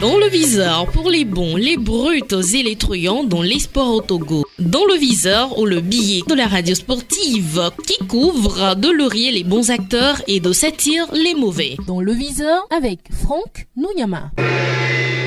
Dans le viseur, pour les bons, les brutes et les truands dans les sports au Togo. Dans le viseur, ou le billet de la radio sportive qui couvre de laurier les bons acteurs et de satire les mauvais. Dans le viseur, avec Franck Nouyama.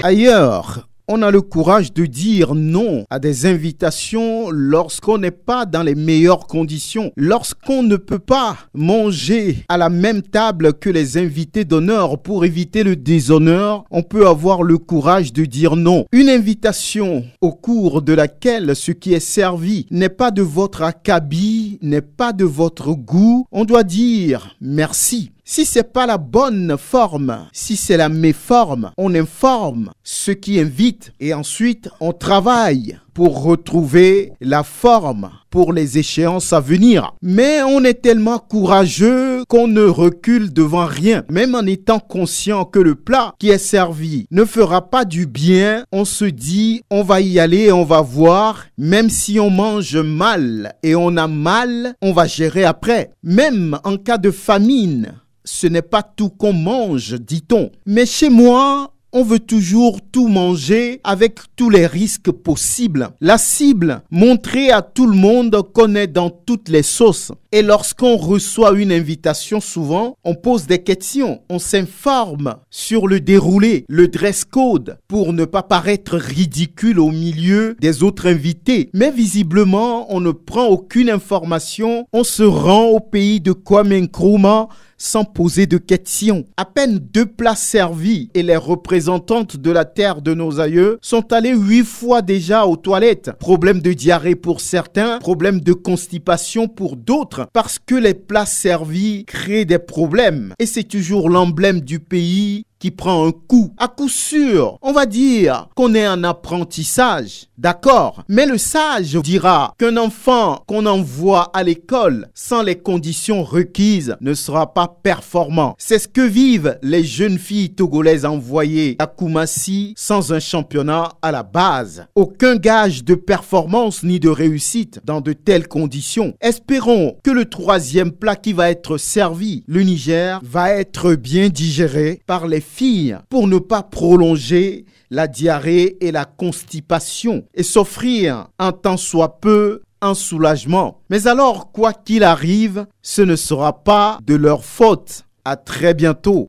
Ailleurs, on a le courage de dire non à des invitations lorsqu'on n'est pas dans les meilleures conditions, lorsqu'on ne peut pas manger à la même table que les invités d'honneur pour éviter le déshonneur. On peut avoir le courage de dire non. Une invitation au cours de laquelle ce qui est servi n'est pas de votre acabit, n'est pas de votre goût. On doit dire merci. Si c'est pas la bonne forme, si c'est la méforme, on informe ceux qui invitent et ensuite on travaille pour retrouver la forme pour les échéances à venir. Mais on est tellement courageux qu'on ne recule devant rien. Même en étant conscient que le plat qui est servi ne fera pas du bien, on se dit on va y aller, on va voir. Même si on mange mal et on a mal, on va gérer après. Même en cas de famine, ce n'est pas tout qu'on mange, dit-on. Mais chez moi, on veut toujours tout manger avec tous les risques possibles. La cible, montrer à tout le monde qu'on est dans toutes les sauces. Et lorsqu'on reçoit une invitation, souvent, on pose des questions. On s'informe sur le déroulé, le dress code, pour ne pas paraître ridicule au milieu des autres invités. Mais visiblement, on ne prend aucune information. On se rend au pays de Kwame Nkrumah sans poser de questions. À peine 2 plats servis et les représentantes de la terre de nos aïeux sont allées 8 fois déjà aux toilettes. Problème de diarrhée pour certains, problème de constipation pour d'autres, parce que les plats servis créent des problèmes. Et c'est toujours l'emblème du pays qui prend un coup. À coup sûr, on va dire qu'on est en apprentissage. D'accord, mais le sage dira qu'un enfant qu'on envoie à l'école sans les conditions requises ne sera pas performant. C'est ce que vivent les jeunes filles togolaises envoyées à Koumassi sans un championnat à la base. Aucun gage de performance ni de réussite dans de telles conditions. Espérons que le 3e plat qui va être servi, le Niger, va être bien digéré par les filles pour ne pas prolonger la diarrhée et la constipation et s'offrir un tant soit peu un soulagement. Mais alors, quoi qu'il arrive, ce ne sera pas de leur faute. À très bientôt.